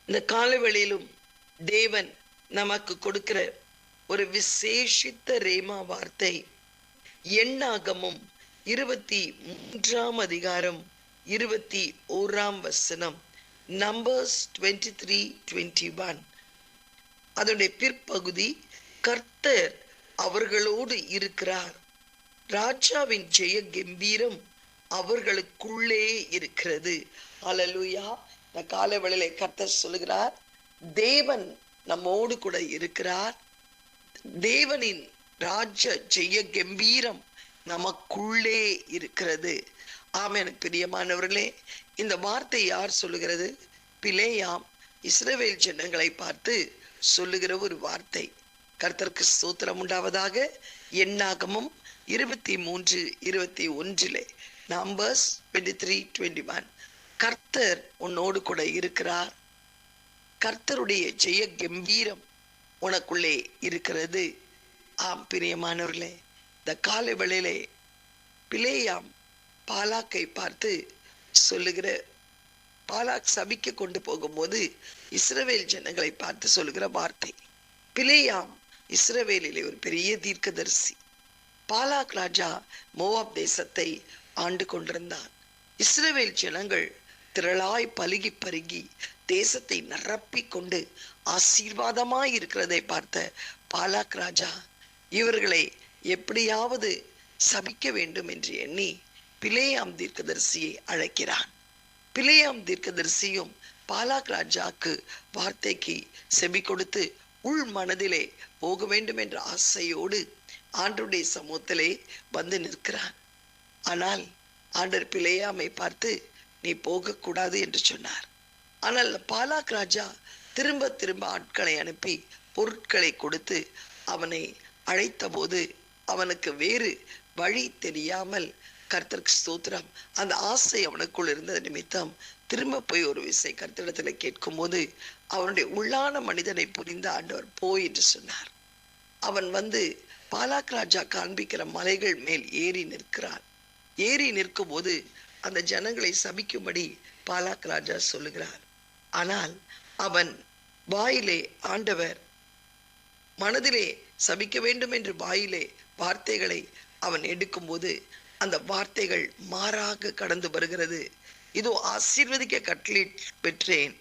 இந்த காலவெளியிலும் தேவன் நமக்கு கொடுக்கிற ஒரு விசேஷித்த ரேமா வார்த்தை எண்ணாகமும் 23 21 நம்பர்ஸ் 23:21. அதனுடைய பிற்பகுதி, கர்த்தர் அவர்களோடு இருக்கிறார், ராஜாவின் ஜெய கம்பீரம் அவர்களுக்குள்ளே இருக்கிறது. ஹல்லேலூயா. இந்த காலவெளியிலே கர்த்தர் சொல்லுகிறார், தேவன் நம்மோடு கூட இருக்கிறார், தேவனின் ராஜ ஜெய கம்பீரம் நமக்குள்ளே இருக்கிறது. ஆமென். பிரியமானவர்களே, இந்த வார்த்தை யார் சொல்லுகிறது? பிலேயாம் இஸ்ரவேல் ஜனங்களை பார்த்து சொல்லுகிற ஒரு வார்த்தை. கர்த்தருக்கு ஸ்தோத்திரம் உண்டாவதாக. எண்ணாகமம் 23:21 நம்பர்ஸ் 23:21. கர்த்தர் உன்னோடு கூட இருக்கிறார், கர்த்தருடைய ஜெய கம்பீரம் உனக்குள்ளே இருக்கிறது. ஆம் பிரியமானவர்களே, இந்த காலை வேளையிலே பிலேயாம் பாலாக்கை பார்த்து சொல்லுகிற, பாலாக் சபிக்க கொண்டு போகும்போது இஸ்ரவேல் ஜனங்களை பார்த்து சொல்லுகிற வார்த்தை. பிலேயாம் இஸ்ரவேலிலே ஒரு பெரிய தீர்க்கதரிசி. பாலாக் ராஜா மோவாப் தேசத்தை ஆண்டு கொண்டிருந்தான். இஸ்ரவேல் ஜனங்கள் திரளாய் பலுகி பருகி தேசத்தை நிரப்பி கொண்டு ஆசீர்வாதமாய் இருக்கிறதை பார்த்த பாலாக் ராஜா இவர்களை எப்படியாவது சபிக்க வேண்டும் என்று எண்ணி பிலேயாம் தீர்க்கதரிசியை அழைக்கிறான். பிலேயாம் தீர்க்கதரிசியும் பாலாக் ராஜாக்கு வார்த்தைக்கு செவி கொடுத்து உள் மனதிலே போக வேண்டும் என்ற ஆசையோடு ஆண்டவருடைய சமூகத்திலே வந்து நிற்கிறான். ஆனால் ஆண்டவர் பிலேயாமை பார்த்து நீ போகக்கூடாது என்று சொன்னார். ஆனால் பாலாக் ராஜா திரும்ப திரும்ப ஆட்களை அனுப்பி பொருட்களை கொடுத்து அவனை அழைத்த போது அவனுக்கு வேறு வழி தெரியாமல், கர்த்தருக்கு ஸ்தோத்திரம், அந்த ஆசை அவனுக்குள் இருந்தது நிமித்தம் திரும்ப போய் ஒரு விசை கர்த்தரிடத்துல கேட்கும் போது அவனுடைய உள்ளான மனிதனை புரிந்த ஆண்டவர் போய் என்று சொன்னார். அவன் வந்து பாலாக் ராஜா காண்பிக்கிற மலைகள் மேல் ஏறி நிற்கிறான். ஏறி நிற்கும் போது அந்த ஜனங்களை சபிக்கும்படி பாலாக் ராஜா சொல்லுகிறார். ஆனால் அவன் வாயிலே, ஆண்டவர் மனதிலே சபிக்க வேண்டும் என்று வாயிலே வார்த்தைகளை அவன் எடுக்கும்போது அந்த வார்த்தைகள் மாறாக கடந்து வருகிறது. இதோ ஆசீர்வதிக்க கட்டளை பெற்றேன்,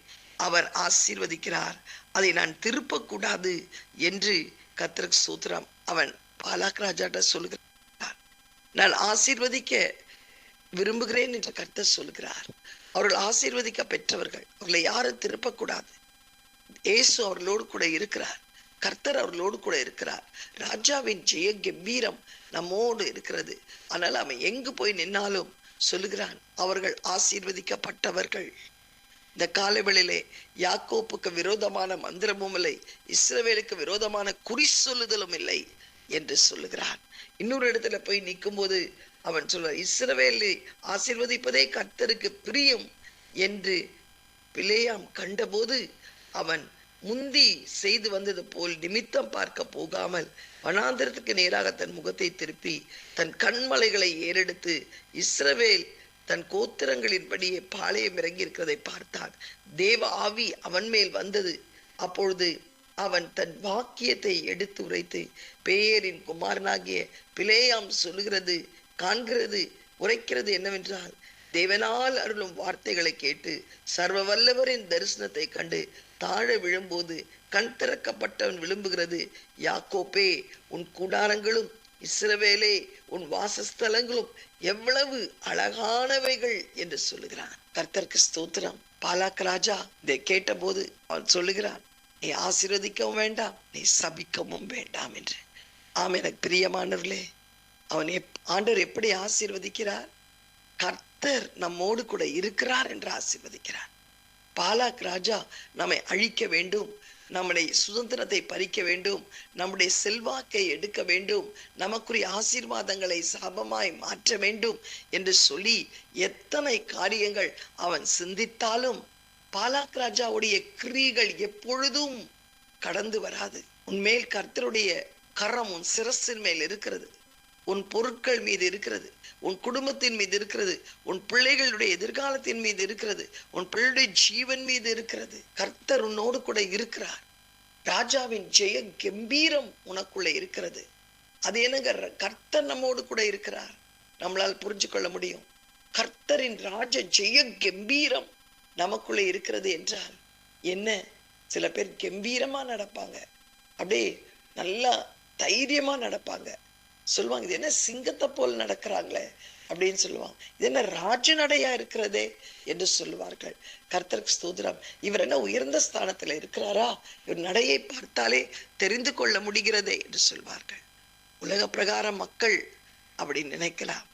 அவர் ஆசீர்வதிக்கிறார், அதை நான் திருப்பக்கூடாது என்று கர்த்தருக்கு ஸ்தோத்திரம் அவன் பாலாக் ராஜாட்ட சொல்லுகிறார். நான் ஆசீர்வதிக்க விரும்புகிறேன் என்று கர்த்தர் சொல்லுகிறார். அவர்கள் ஆசீர்வதிக்க பெற்றவர்கள், அவர்களை யாரும் திருப்பக்கூடாது. இயேசு அவர்களோடு கூட இருக்கிறார், கர்த்தர் அவர்களோடு கூட இருக்கிறார், ராஜாவின் ஜெய கம்பீரம் நம்மோடு இருக்கிறது. ஆனால் அவன் எங்கு போய் நின்னாலும் சொல்லுகிறான், அவர்கள் ஆசீர்வதிக்கப்பட்டவர்கள். இந்த காலவெளியிலே யாக்கோப்புக்கு விரோதமான மந்திரமும் இல்லை, இஸ்ரவேலுக்கு விரோதமான குறி சொல்லுதலும் இல்லை என்று சொல்லுகிறான். இன்னொரு இடத்துல போய் நிற்கும் போது அவன் சொல்ற, இஸ்ரவேலை ஆசீர்வதிப்பதே கர்த்தருக்கு பிரியம் என்று பிலேயாம் கண்டபோது அவன் முந்தி செய்து வந்தது போல் நிமித்தம் பார்க்க போகாமல் வனாந்திரத்துக்கு நேராக தன் முகத்தை திருப்பி தன் கண்மலைகளை ஏறெடுத்து இஸ்ரவேல் தன் கோத்திரங்களின்படியே பாளையம் இறங்கி இருக்கிறதை பார்த்தான். தேவ ஆவி அவன் மேல் வந்தது. அப்பொழுது அவன் தன் வாக்கியத்தை எடுத்து உரைத்து, பேரின் குமாரனாகிய பிலேயாம் சொல்லுகிறது, காண்கிறது, உரைக்கிறது என்னவென்றால், தேவனால் அருளும் வார்த்தைகளை கேட்டு சர்வ வல்லவரின் தரிசனத்தை கண்டு தாழ விழும்போது கண் திறக்கப்பட்டவன் விழும்புகிறது, யாக்கோப்பே உன் கூடாரங்களும் இஸ்ரவேலே உன் வாசஸ்தலங்களும் எவ்வளவு அழகானவைகள் என்று சொல்லுகிறான். கர்த்தருக்கு ஸ்தோத்திரம். பாலாக் ராஜா இதை கேட்ட போது அவன் சொல்லுகிறான், நீ ஆசீர்வதிக்கவும் வேண்டாம், நீ சபிக்கவும் வேண்டாம் என்று. ஆம், எனக்கு பிரியமானவர்களே, அவன் ஆண்டவர் எப்படி ஆசீர்வதிக்கிறார்? கர்த்தர் நம்மோடு கூட இருக்கிறார் என்று ஆசீர்வதிக்கிறார். பாலாக் ராஜா நம்மை அழிக்க வேண்டும், நம்முடைய சுதந்திரத்தை பறிக்க வேண்டும், நம்முடைய செல்வாக்கை எடுக்க வேண்டும், நமக்குரிய ஆசீர்வாதங்களை சாபமாய் மாற்ற வேண்டும் என்று சொல்லி எத்தனை காரியங்கள் அவன் சிந்தித்தாலும் பாலாக் ராஜாவுடைய கிரியைகள் எப்பொழுதும் கடந்து வராது. உன்மேல் கர்த்தருடைய கரம் உன் சிரசின் மேல் இருக்கிறது. உன் பொருட்கள் மீது இருக்கிறது, உன் குடும்பத்தின் மீது இருக்கிறது, உன் பிள்ளைகளுடைய எதிர்காலத்தின் மீது இருக்கிறது, உன் பிள்ளைகளுடைய ஜீவன் மீது இருக்கிறது. கர்த்தர் உன்னோடு கூட இருக்கிறார். ராஜாவின் ஜெய கம்பீரம் உனக்குள்ள இருக்கிறது. அது என்னங்க? கர்த்தர் நம்மோடு கூட இருக்கிறார். நம்மளால் புரிஞ்சு கொள்ள முடியும். கர்த்தரின் ராஜ ஜெய கம்பீரம் நமக்குள்ள இருக்கிறது என்றால் என்ன? சில பேர் கம்பீரமா நடப்பாங்க, அப்படியே நல்லா தைரியமா நடப்பாங்க. சொல்லுவாங்க, இது என்ன சிங்கத்தை போல் நடக்கிறாங்களே அப்படின்னு சொல்லுவாங்க. இது என்ன ராஜ நடையா இருக்கிறதே என்று சொல்லுவார்கள். கர்த்தருக்கு ஸ்தோத்திரம். இவர் என்ன உயர்ந்த ஸ்தானத்துல இருக்கிறாரா? இவர் நடையை பார்த்தாலே தெரிந்து கொள்ள முடிகிறதே என்று சொல்வார்கள். உலக பிரகாரம் மக்கள் அப்படி நினைக்கலாம்.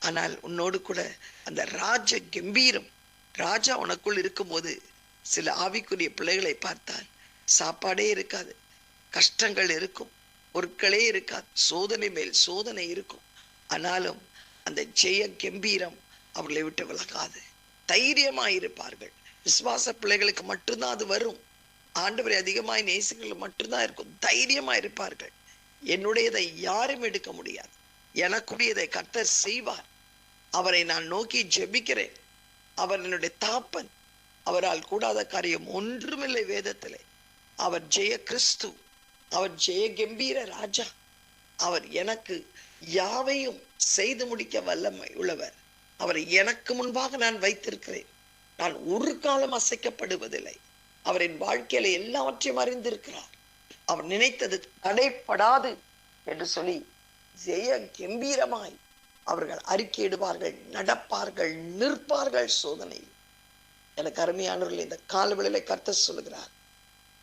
ஆனால் உன்னோடு கூட அந்த ராஜ கம்பீரம், ராஜா உனக்குள் இருக்கும்போது சில ஆவிக்குரிய பிள்ளைகளை பார்த்தால் சாப்பாடே இருக்காது, கஷ்டங்கள் இருக்கும், பொருட்களே இருக்காது, சோதனை மேல் சோதனை இருக்கும். ஆனாலும் அந்த ஜெய கம்பீரம் அவர்களை விட்டு விலகாது. தைரியமாயிருப்பார்கள். விசுவாச பிள்ளைகளுக்கு மட்டும்தான் அது வரும். ஆண்டவரை அதிகமாய் நேசிகள் மட்டும்தான் இருக்கும். தைரியமா இருப்பார்கள். என்னுடையதை யாரும் எடுக்க முடியாது, எனக்குரியதை கர்த்தர் செய்வார். அவரை நான் நோக்கி ஜெபிக்கிறேன். அவர் என்னுடைய தாப்பன். அவரால் கூடாத காரியம் ஒன்றுமில்லை வேதத்திலே. அவர் ஜெய கிறிஸ்து, அவர் ஜெய கம்பீர ராஜா. அவர் எனக்கு யாவையும் செய்து முடிக்க வல்லமை உள்ளவர். அவரை எனக்கு முன்பாக நான் வைத்திருக்கிறேன். நான் ஒரு காலம் அசைக்கப்படுவதில்லை. அவரின் வாழ்க்கையில எல்லாவற்றையும் அறிந்திருக்கிறார். அவர் நினைத்தது தடைப்படாது என்று சொல்லி ஜெய கம்பீரமாய் அவர்கள் அறிக்கையிடுவார்கள், நடப்பார்கள், நிற்பார்கள் சோதனையில். எனக்கு அருமையானவர்கள், இந்த காலவெளியிலே கர்த்தர் சொல்லுகிறார்,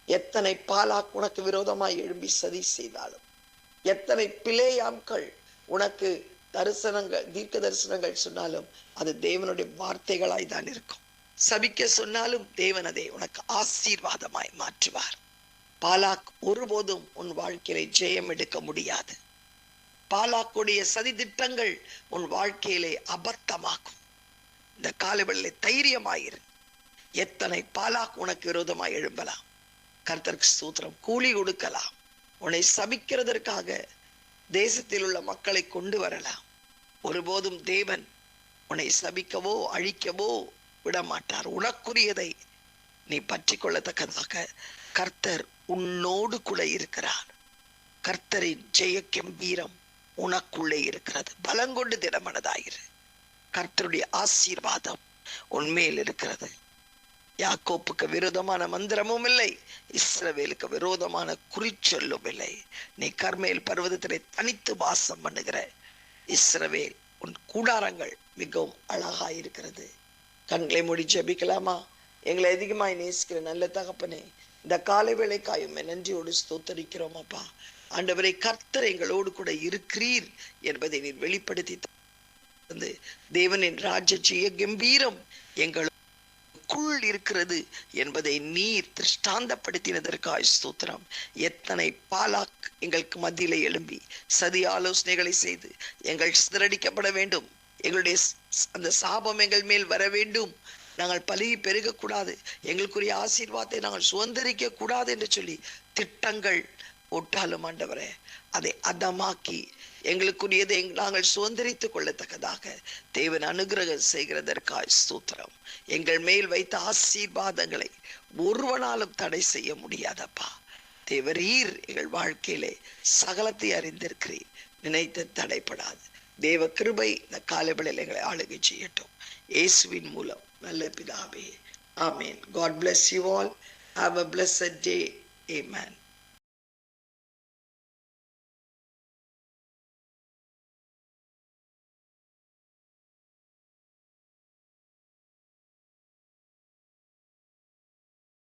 எத்தனை பாலாக் உனக்கு விரோதமாய் எழும்பி சதி செய்தாலும், எத்தனை பிளேயாம்கள் உனக்கு தரிசனங்கள், தீர்க்க தரிசனங்கள் சொன்னாலும் அது தேவனுடைய வார்த்தைகளாய் தான் இருக்கும். சபிக்க சொன்னாலும் தேவன் அதை உனக்கு ஆசீர்வாதமாய் மாற்றுவார். பாலாக் ஒருபோதும் உன் வாழ்க்கையில ஜெயம் எடுக்க முடியாது. பாலாக்குடைய சதி திட்டங்கள் உன் வாழ்க்கையிலே அபத்தமாக்கும். இந்த காலவெளியிலே தைரியமாயிரு. எத்தனை பாலாக் உனக்கு விரோதமாய் எழும்பலாம். கர்த்தருக்கு ஸ்தோத்திரம். கூலி கொடுக்கலாம். உன்னை சபிக்கிறதற்காக தேசத்தில் உள்ள மக்களை கொண்டு வரலாம். ஒருபோதும் தேவன் உன்னை சபிக்கவோ அழிக்கவோ விட மாட்டார். உனக்குரியதை நீ பற்றி கொள்ளத்தக்கதாக கர்த்தர் உன்னோடு கூட இருக்கிறார். கர்த்தரின் ஜெய கம்பீரம் உனக்குள்ளே இருக்கிறது. பலங்கொண்டு திடமனதாயிரு. கர்த்தருடைய ஆசீர்வாதம் உன்மேல் இருக்கிறது. யாக்கோப்புக்கு விரோதமான மந்திரமும் இல்லை, இஸ்ரவேலுக்கு விரோதமான குறிச்சொல்லும் இல்லை. நீ கர்மேல் பர்வதத்திலே தனித்து வாசம் பண்ணுகிற இஸ்ரவேல், உன் கூடாரங்கள் மிகவும் அழகாயிருக்கிறது. கண்களை மூடி ஜெபிக்கலாமா? எங்களை அதிகமாய் நேசிக்கிற நல்ல தகப்பனே, இந்த காலை வேளைக்காயும் நன்றியோடு ஸ்தோத்தரிக்கிறோம் அப்பா. ஆண்டவரை, கர்த்தர் எங்களோடு கூட இருக்கிறீர் என்பதை நீர் வெளிப்படுத்தி தந்து, தேவனின் ராஜ்ய கம்பீரம் எங்களுக்குள் இருக்கிறது என்பதை நீர் திருஷ்டாந்தப்படுத்தினதற்காய் ஸ்தோத்திரம். எத்தனை பாலாக் எங்களுக்கு மத்தியிலே எழும்பி சதி ஆலோசனைகளை செய்து எங்கள் சிதறடிக்கப்பட வேண்டும், எங்களுடைய அந்த சாபம் எங்கள் மேல் வர வேண்டும், நாங்கள் பலுகி பெருகக்கூடாது, எங்களுக்குரிய ஆசீர்வாதத்தை நாங்கள் சுதந்திரிக்க கூடாது என்று சொல்லி திட்டங்கள் போட்டாலும் ஆண்டவரே, அதை அதமாக்கி எங்களுக்குரியதை நாங்கள் சுதந்திரித்துக் கொள்ளத்தக்கதாக தேவன் அனுகிரகம் செய்கிறதற்காய் ஸ்தோத்திரம். எங்கள் மேல் வைத்த ஆசீர்வாதங்களை ஒருவனாலும் தடை செய்ய முடியாதப்பா. தேவரீர் எங்கள் வாழ்க்கையிலே சகலத்தை அறிந்திருக்கிறீர். நினைத்து தடைப்படாது. தேவ கிருபை இந்த காலவெளியில் எங்களை ஆளுகை செய்யட்டும். இயேசுவின் மூலம் நல்ல பிதாவே, ஆமென். God bless you all. Have a blessed day. Amen.